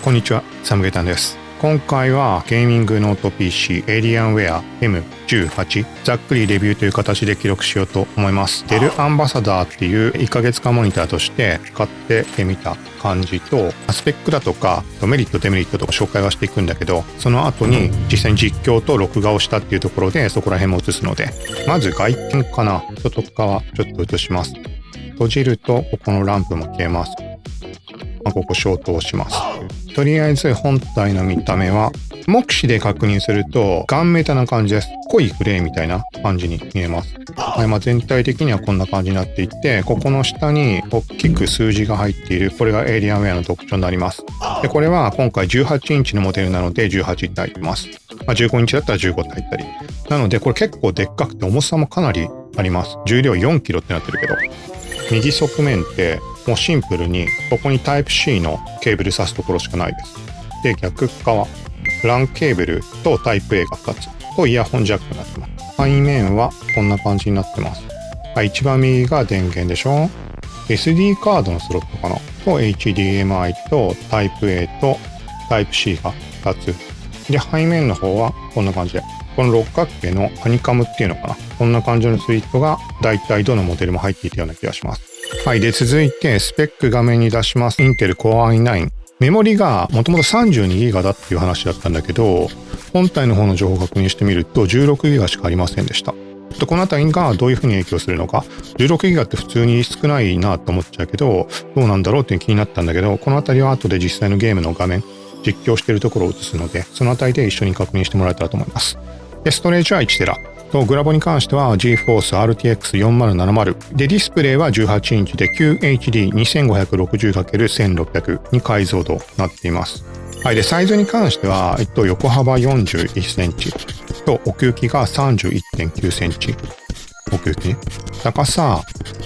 こんにちは、サムゲタンです。今回はゲーミングノート PC エイリアンウェア M18 ざっくりレビューという形で記録しようと思います。デルアンバサダーっていう1ヶ月間モニターとして買ってみた感じと、スペックだとかメリットデメリットとか紹介はしていくんだけど、その後に実際に実況と録画をしたっていうところでそこら辺も映すので、まず外見かな。外側ちょっと映します。閉じるとここのランプも消えます。ここ消灯します。とりあえず本体の見た目は目視で確認するとガンメタな感じです。濃いグレーみたいな感じに見えます。全体的にはこんな感じになっていて、ここの下に大きく数字が入っている、これがエイリアンウェアの特徴になります。でこれは今回18インチのモデルなので18体入ってます。15インチだったら15体入ったりなので、これ結構でっかくて重さもかなりあります。重量4キロってなってるけど、右側面ってもうシンプルにここにタイプ C のケーブル挿すところしかないです。で逆側LAN ケーブルとタイプ A が2つとイヤホンジャックになってます。背面はこんな感じになってます。一番右が電源でしょ。 SD カードのスロットかなと HDMI とタイプ A とタイプ C が2つで、背面の方はこんな感じで、この六角形のハニカムっていうのかな、こんな感じのスイットがだいたいどのモデルも入っていたような気がします。で続いてスペック画面に出します。インテル Core i9、 メモリがもともと 32GB だっていう話だったんだけど、本体の方の情報を確認してみると 16GB しかありませんでした。このあたりがどういう風に影響するのか。 16GB って普通に少ないなと思っちゃうけど、どうなんだろうっていう気になったんだけど、このあたりは後で実際のゲームの画面実況しているところを映すので、そのあたりで一緒に確認してもらえたらと思います。でストレージは 1TBと、グラボに関しては GeForce RTX 4070で、ディスプレイは18インチで QHD2560×1600 に解像度になっています。でサイズに関しては、横幅41センチと奥行きが 31.9 センチ。奥行きね。高さ、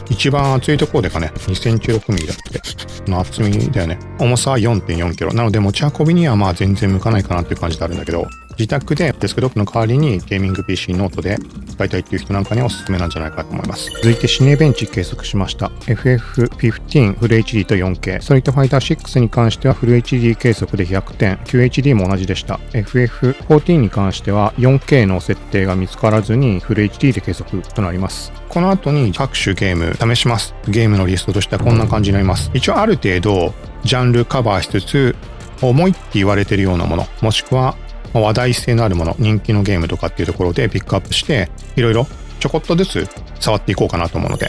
一番厚いところでかね、2センチ6ミリだって。この厚みだよね。重さは 4.4 キロ。なので持ち運びには全然向かないかなっていう感じであるんだけど、自宅でデスクトップの代わりにゲーミング PC ノートで使いたいっていう人なんかにはおすすめなんじゃないかと思います。続いてシネベンチ計測しました。FF15 フル HD と 4K。ストリートファイター6に関してはフル HD 計測で100点。QHD も同じでした。FF14 に関しては 4K の設定が見つからずにフル HD で計測となります。この後に各種ゲーム試します。ゲームのリストとしてはこんな感じになります。一応ある程度ジャンルカバーしつつ、重いって言われてるようなもの、もしくは話題性のあるもの、人気のゲームとかっていうところでピックアップして、いろいろちょこっとずつ触っていこうかなと思うので、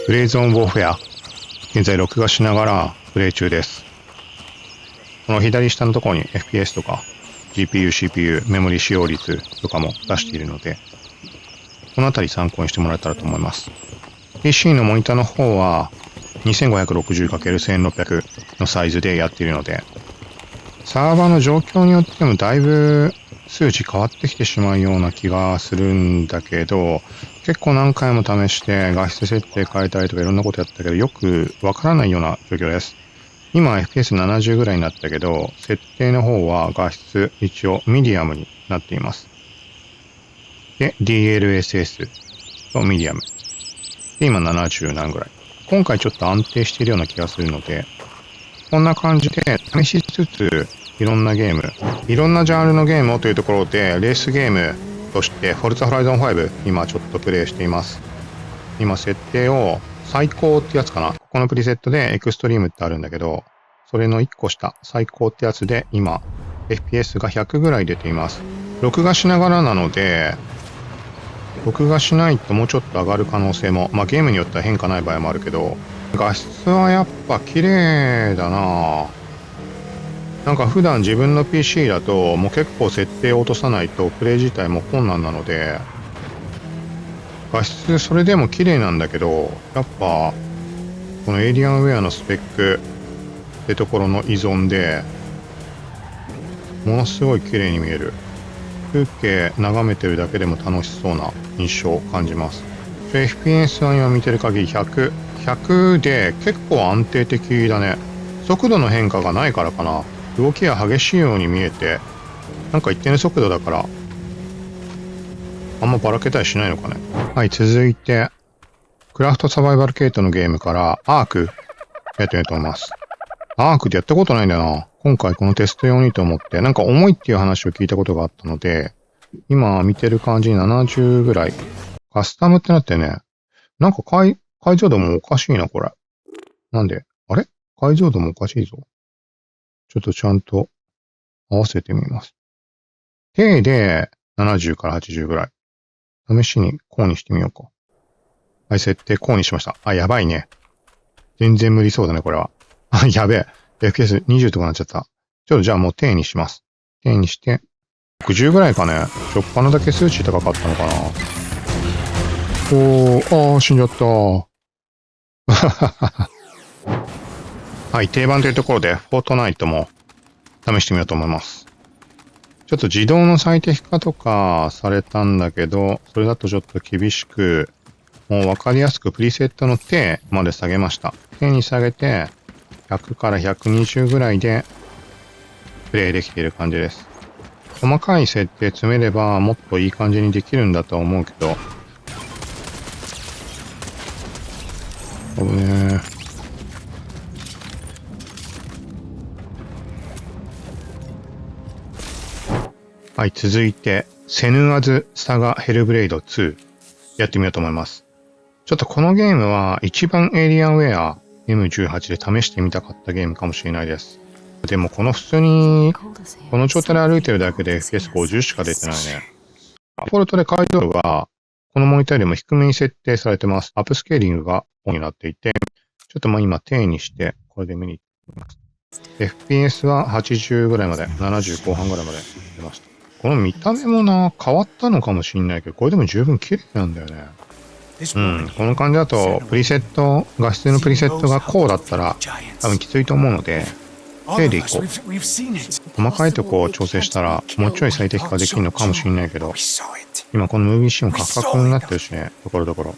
グレイゾーンウォーフェア、現在録画しながらプレイ中です。この左下のところに FPS とか GPU、CPU、メモリ使用率とかも出しているので、このあたり参考にしてもらえたらと思います。PC のモニターの方は 2560×1600 のサイズでやっているので、サーバーの状況によってもだいぶ数値変わってきてしまうような気がするんだけど、結構何回も試して画質設定変えたりとかいろんなことやったけど、よくわからないような状況です。今 FPS70 ぐらいになったけど、設定の方は画質一応ミディアムになっています。で、DLSS とミディアム。で、今70何ぐらい。今回ちょっと安定しているような気がするので、こんな感じで試しつつ、いろんなゲーム、いろんなジャンルのゲームをというところで、レースゲームとして、フォルツァホライゾン5、今ちょっとプレイしています。今設定を最高ってやつかな。ここのプリセットでエクストリームってあるんだけど、それの1個下、最高ってやつで今、FPS が100ぐらい出ています。録画しながらなので、録画しないともうちょっと上がる可能性も、ゲームによっては変化ない場合もあるけど、画質はやっぱ綺麗だな。なんか普段自分の PC だともう結構設定を落とさないとプレイ自体も困難なので、画質それでも綺麗なんだけど、やっぱこのエイリアンウェアのスペックってところの依存でものすごい綺麗に見える。風景眺めてるだけでも楽しそうな印象を感じます。FPS は今見てる限り100で結構安定的だね。速度の変化がないからかな。動きが激しいように見えて、なんか一定の速度だからあんまばらけたりしないのかね。続いてクラフトサバイバル系統のゲームからアークやってみようと思います。アークってやったことないんだよな。今回このテスト用にと思って、なんか重いっていう話を聞いたことがあったので、今見てる感じに70ぐらい。カスタムってなってね、なんか解像度もおかしいな、これ。なんで、あれ解像度もおかしいぞ。ちょっとちゃんと合わせてみます。低で70から80ぐらい。試しにこうにしてみようか。はい、設定こうにしました。あ、やばいね。全然無理そうだね、これは。あ、やべえ。FPS20 とかなっちゃった。ちょっとじゃあもう低にします。低にして、60ぐらいかね。しょっぱなだけ数値高かったのかな。死んじゃった。はい、定番というところで、フォートナイトも試してみようと思います。ちょっと自動の最適化とかされたんだけど、それだとちょっと厳しく、もうわかりやすくプリセットの低まで下げました。低に下げて、100から120ぐらいでプレイできている感じです。細かい設定詰めればもっといい感じにできるんだと思うけど、危ねー。はい、続いて、セヌアズ・サガ・ヘルブレイド2やってみようと思います。ちょっとこのゲームは一番エイリアンウェア M18 で試してみたかったゲームかもしれないです。でもこの普通に、この状態で歩いてるだけで FPS50 しか出てないね。デフォルトで解像度がこのモニターよりも低めに設定されてます。アップスケーリングがオンになっていて、ちょっと今低にして、これで見に行きます。FPS は80ぐらいまで、70後半ぐらいまで出ました。この見た目もな、変わったのかもしんないけど、これでも十分綺麗なんだよね。この感じだと、プリセット、画質のプリセットがこうだったら、多分きついと思うので、低でいこう。細かいとこを調整したら、もうちょい最適化できるのかもしれないけど、今このムービーシーンもカクカクになってるしね、ところどころ。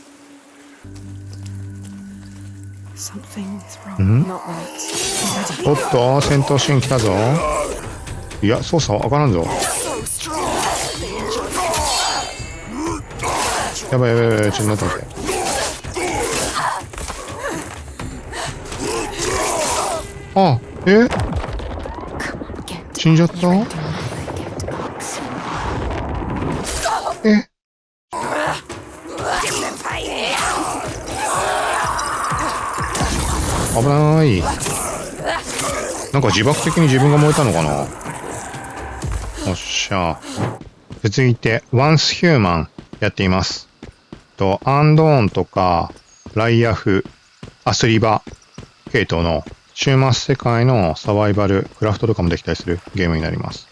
おっと、戦闘シーン来たぞ。いや、操作わからんぞ。やばいやばいやばい、ちょっと待って。あ、死んじゃった？危ない。なんか自爆的に自分が燃えたのかな。よっしゃ。続いて、Once Human やっています。アンドーンとか、ライアフ、アスリバ系統の終末世界のサバイバル、クラフトとかもできたりするゲームになります。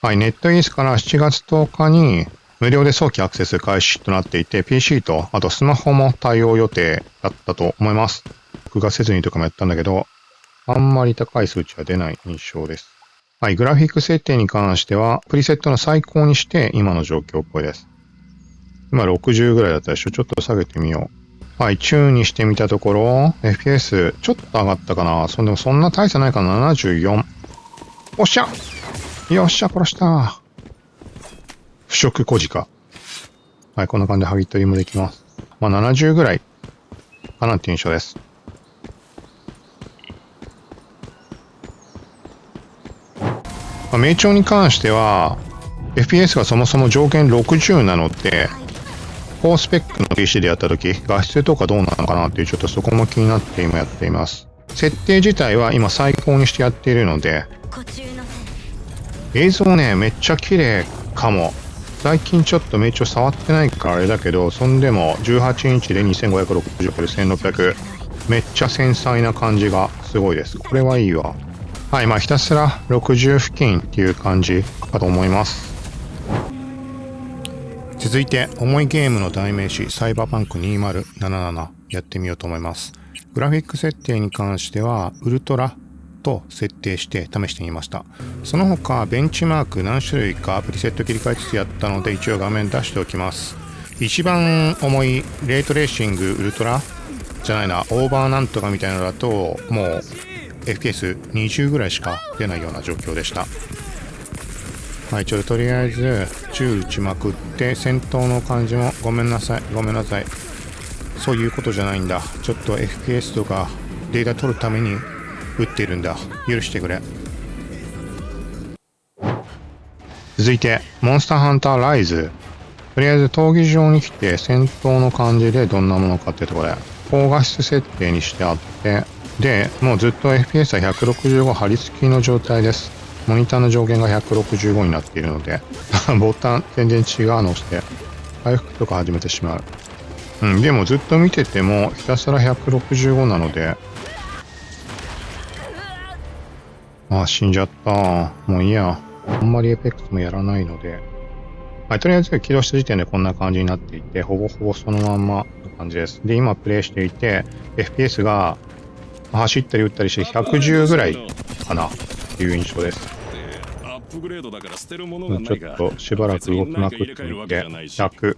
はい、ネットイースから7月10日に無料で早期アクセス開始となっていて、PC と、あとスマホも対応予定だったと思います。録画せずにとかもやったんだけど、あんまり高い数値は出ない印象です。はい、グラフィック設定に関しては、プリセットの最高にして今の状況っぽいです。今60ぐらいだったでしょ。ちょっと下げてみよう。はい、チューンにしてみたところ、FPS ちょっと上がったかな。でもそんな大差ないかな。74。おっしゃよっしゃ、殺した。腐食小鹿。はい、こんな感じでハギ取りもできます。まあ70ぐらいかなっていう印象です。まあ、名調に関しては、FPS がそもそも上限60なので、高スペックの PC でやったとき、画質とかどうなのかなっていう、ちょっとそこも気になって今やっています。設定自体は今最高にしてやっているので、映像ね、めっちゃ綺麗かも。最近ちょっと名調触ってないからあれだけど、そんでも18インチで 2560×1600、めっちゃ繊細な感じがすごいです。これはいいわ。はい、まあひたすら60付近っていう感じかと思います。続いて、重いゲームの代名詞、サイバーパンク2077やってみようと思います。グラフィック設定に関しては、ウルトラと設定して試してみました。その他、ベンチマーク何種類かプリセット切り替えつつやったので、一応画面出しておきます。一番重いレートレーシングウルトラじゃないな、オーバーなんとかみたいなのだと、もう FPS20 ぐらいしか出ないような状況でした。はい、とりあえず銃撃ちまくって戦闘の感じもごめんなさいそういうことじゃないんだ。ちょっと FPS とかデータ取るために撃っているんだ。許してくれ。続いて、モンスターハンターライズ。とりあえず闘技場に来て戦闘の感じでどんなものかっていうところで、高画質設定にしてあって、で、もうずっと FPS は165張り付きの状態です。モニターの上限が165になっているので、ボタン全然違うのを押して、回復とか始めてしまう。でもずっと見ててもひたすら165なので、死んじゃった。もういいや。あんまりエペックスもやらないので。はい、とりあえず起動した時点でこんな感じになっていて、ほぼほぼそのまんまの感じです。で、今プレイしていて、FPS が走ったり打ったりして110ぐらいかなっていう印象です。ちょっとしばらく動きまくってみて、100。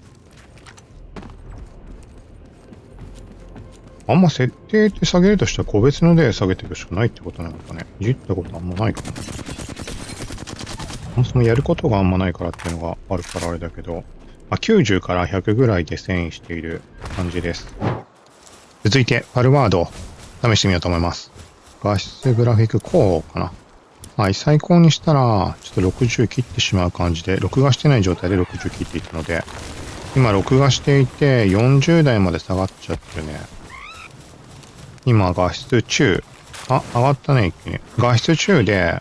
あんま設定って下げるとしたら個別ので下げていくしかないってことなのかね。いじったことあんまないかな。そもそもやることがあんまないからっていうのがあるからあれだけど、90から100ぐらいで遷移している感じです。続いて、パルワード、試してみようと思います。画質グラフィック高かな。はい、最高にしたら、ちょっと60切ってしまう感じで、録画してない状態で60切っていたので、今録画していて40代まで下がっちゃってるね。今画質中。上がったね、一気に。画質中で、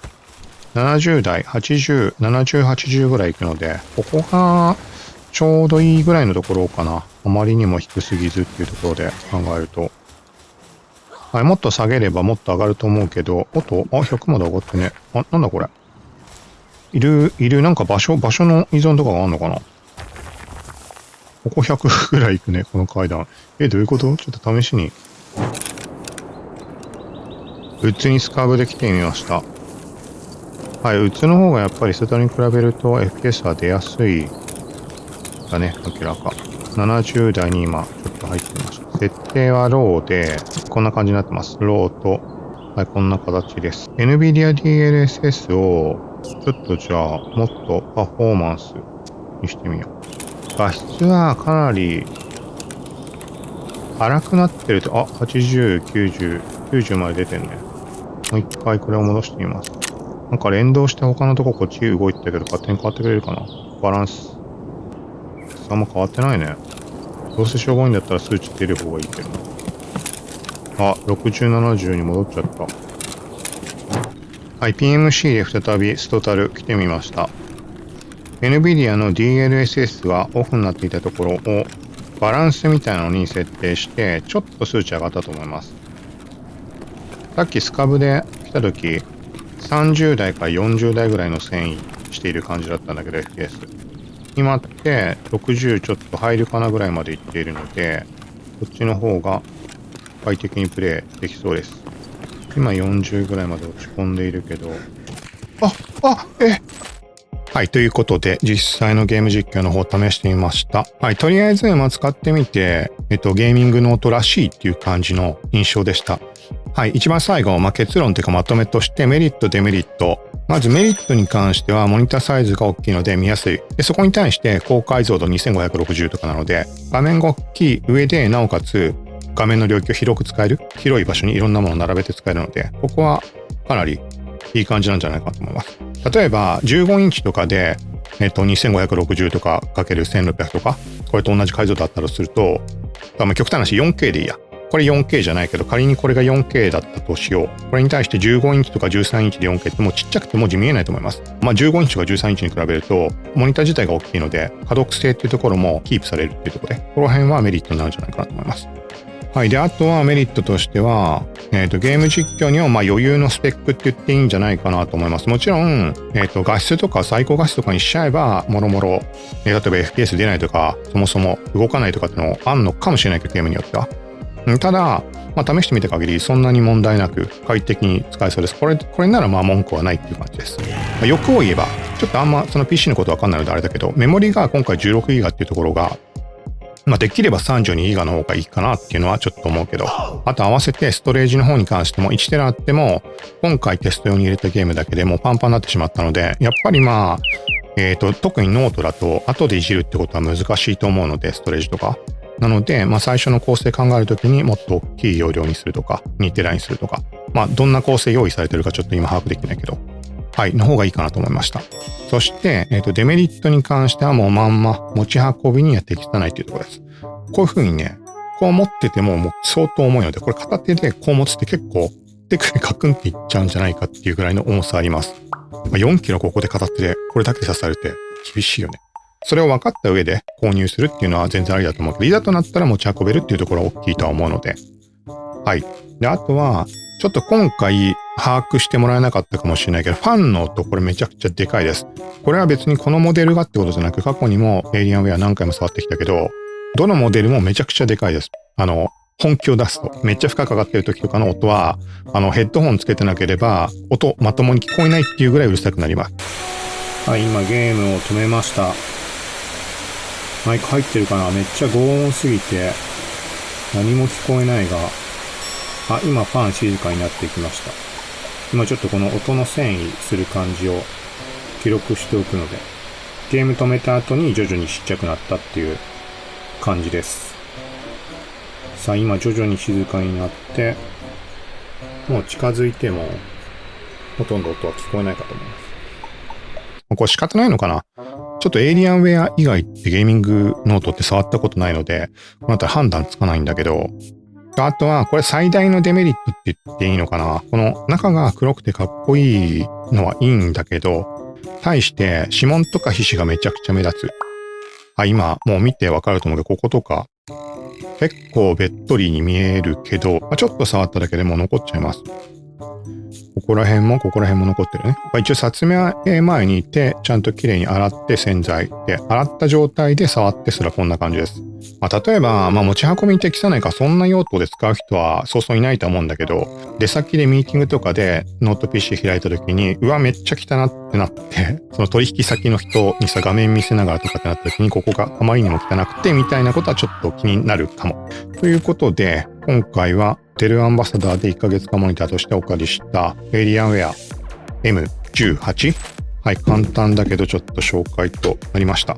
70代、80、70、80ぐらいいくので、ここがちょうどいいぐらいのところかな。あまりにも低すぎずっていうところで考えると。はい、もっと下げればもっと上がると思うけど、100まで上がってね。なんだこれ。いる、なんか場所の依存とかがあるのかな。ここ100ぐらいいくね、この階段。どういうこと？ちょっと試しに。ウッズにスカブで来てみました。はい、ウッズの方がやっぱりスタに比べると FPS は出やすいだね、明らか。70代に今ちょっと入ってみました。設定はローで、こんな感じになってます。ローと、はい、こんな形です。NVIDIA DLSS を、ちょっとじゃあ、もっとパフォーマンスにしてみよう。画質はかなり荒くなってると、80、90、90まで出てんね。もう一回これを戻してみます。なんか連動して他のとここっち動いてたけど勝手に変わってくれるかな。バランス。あんま変わってないね。どうせしょぼいんだったら数値出る方がいいけど。60、70に戻っちゃった。はい、PMC で再びストタル来てみました。NVIDIA の DLSS がオフになっていたところをバランスみたいなのに設定して、ちょっと数値上がったと思います。さっきスカブで来た時、30代から40代ぐらいの遷移している感じだったんだけど、FPS。今って60ちょっと入るかなぐらいまでいっているので、こっちの方が快適にプレイできそうです。今40ぐらいまで落ち込んでいるけど、はい、ということで、実際のゲーム実況の方試してみました。はい、とりあえず、使ってみて、ゲーミングノートらしいっていう感じの印象でした。はい、一番最後、結論というかまとめとしてメリット、デメリット。まずメリットに関してはモニターサイズが大きいので見やすい。で、そこに対して高解像度2560とかなので、画面が大きい上で、なおかつ画面の領域を広く使える。広い場所にいろんなものを並べて使えるので、ここはかなりいい感じなんじゃないかと思います。例えば、15インチとかで、2560とかかける1600とか、これと同じ解像度だったとすると、極端な話 4K でいいや。これ 4K じゃないけど、仮にこれが 4K だったとしよう。これに対して15インチとか13インチで 4K ってもうちっちゃくて文字見えないと思います。15インチとか13インチに比べると、モニター自体が大きいので、可読性っていうところもキープされるっていうところで、この辺はメリットになるんじゃないかなと思います。はい。で、あとはメリットとしては、ゲーム実況には余裕のスペックって言っていいんじゃないかなと思います。もちろん、画質とか最高画質とかにしちゃえば、もろもろ、例えば FPS 出ないとか、そもそも動かないとかってのあんのかもしれないけど、ゲームによっては。ただ、試してみた限り、そんなに問題なく快適に使えそうです。これなら文句はないっていう感じです。欲を言えば、ちょっとあんまその PC のことわかんないのであれだけど、メモリが今回 16GB っていうところが、できれば 32GB の方がいいかなっていうのはちょっと思うけど、あと合わせてストレージの方に関しても 1TB あっても、今回テスト用に入れたゲームだけでもうパンパンになってしまったので、やっぱり特にノートだと後でいじるってことは難しいと思うので、ストレージとか。なので、最初の構成考えるときにもっと大きい容量にするとか、2TBにするとか、どんな構成用意されてるかちょっと今把握できないけど、はい、の方がいいかなと思いました。そして、デメリットに関してはもうまんま持ち運びには適さないというところです。こういう風にね、こう持っててももう相当重いので、これ片手でこう持つって結構手首カクンっていっちゃうんじゃないかっていうぐらいの重さあります。4キロここで片手でこれだけで刺されて厳しいよね。それを分かった上で購入するっていうのは全然ありだと思うけど、いざとなったら持ち運べるっていうところは大きいとは思うので。はい。で、あとは、ちょっと今回把握してもらえなかったかもしれないけど、ファンの音これめちゃくちゃでかいです。これは別にこのモデルがってことじゃなく、過去にもエイリアンウェア何回も触ってきたけど、どのモデルもめちゃくちゃでかいです。本気を出すと、めっちゃ負荷かかってる時とかの音は、ヘッドホンつけてなければ、音まともに聞こえないっていうぐらいうるさくなります。はい、今ゲームを止めました。マイク入ってるかな？めっちゃ轟音すぎて、何も聞こえないが、今ファン静かになってきました。今ちょっとこの音の遷移する感じを記録しておくので、ゲーム止めた後に徐々にちっちゃくなったっていう感じです。さあ今徐々に静かになって、もう近づいてもほとんど音は聞こえないかと思います。これ仕方ないのかな？ちょっとエイリアンウェア以外ってゲーミングノートって触ったことないので、このあたり判断つかないんだけど、あとはこれ最大のデメリットって言っていいのかな？この中が黒くてかっこいいのはいいんだけど、対して指紋とか皮脂がめちゃくちゃ目立つ。今もう見てわかると思うけど、こことか結構べっとりに見えるけど、ちょっと触っただけでもう残っちゃいます。ここら辺も残ってるね。一応撮影前に手ちゃんときれいに洗って洗剤で洗った状態で触ってすらこんな感じです。例えば、持ち運びに適さないからそんな用途で使う人はそうそういないと思うんだけど、出先でミーティングとかでノート PC 開いた時に、うわ、めっちゃ汚ってなって、その取引先の人にさ、画面見せながらとかってなった時に、ここがあまりにも汚くてみたいなことはちょっと気になるかも。ということで、今回はデルアンバサダーで1ヶ月間モニターとしてお借りしたエイリアンウェア M18。はい、簡単だけどちょっと紹介となりました。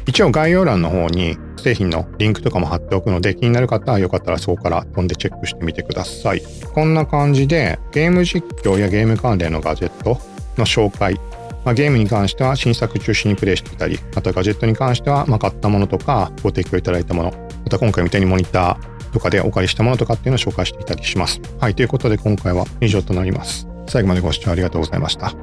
一応概要欄の方に製品のリンクとかも貼っておくので、気になる方はよかったらそこから飛んでチェックしてみてください。こんな感じでゲーム実況やゲーム関連のガジェットの紹介、ゲームに関しては新作中心にプレイしていたり、あとはガジェットに関しては買ったものとかご提供いただいたもの、また今回みたいにモニターとかでお借りしたものとかっていうのを紹介していたりします。はい、ということで今回は以上となります。最後までご視聴ありがとうございました。